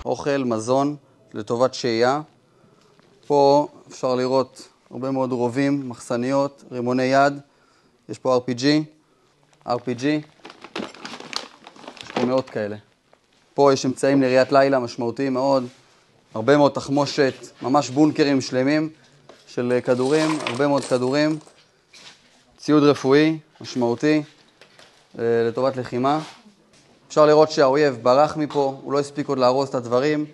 אוכל, מזון, לטובת שהייה. פה אפשר לראות הרבה מאוד רובים, מחסניות, רימוני יד. יש פה RPG. יש פה מאות כאלה. פה יש אמצעים לראיית לילה משמעותיים מאוד. הרבה מאוד תחמושת, ממש בונקרים שלמים של כדורים, הרבה מאוד כדורים. ציוד רפואי משמעותי לטובת לחימה. אפשר לראות שהאויב ברח מפה, הוא לא הספיק עוד להרוס את הדברים,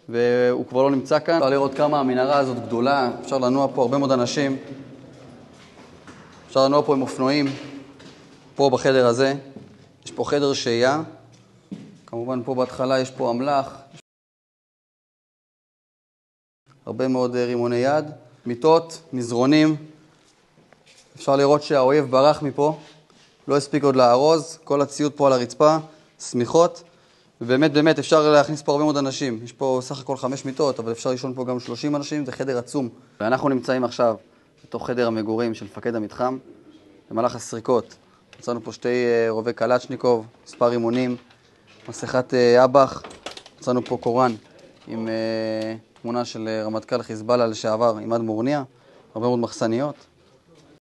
והוא כבר לא נמצא כאן. אפשר לראות כמה המנהרה הזאת גדולה, אפשר לנוע פה הרבה מאוד אנשים. אפשר לנוע פה עם אופנועים, פה בחדר הזה. יש פה חדר שהייה. כמובן פה בהתחלה יש פה אמל"ח. הרבה מאוד רימוני יד, מיטות, מזרונים. אפשר לראות שהאויב ברח מפה, לא הספיק עוד לארוז, כל הציוד פה על הרצפה, סמיכות, ובאמת אפשר להכניס פה הרבה מאוד אנשים. יש פה סך הכל 5 מיטות, אבל אפשר לישון פה גם 30 אנשים, זה חדר עצום. ואנחנו נמצאים עכשיו בתוך חדר המגורים של מפקד המתחם. במהלך הסריקות מצאנו פה 2 רובי קלצ'ניקוב, מספר רימונים, מסכת אב"ח, מצאנו פה קוראן עם תמונה של רמטכ"ל חיזבאללה לשעבר, עימאד מורניה, הרבה מאוד מחסניות.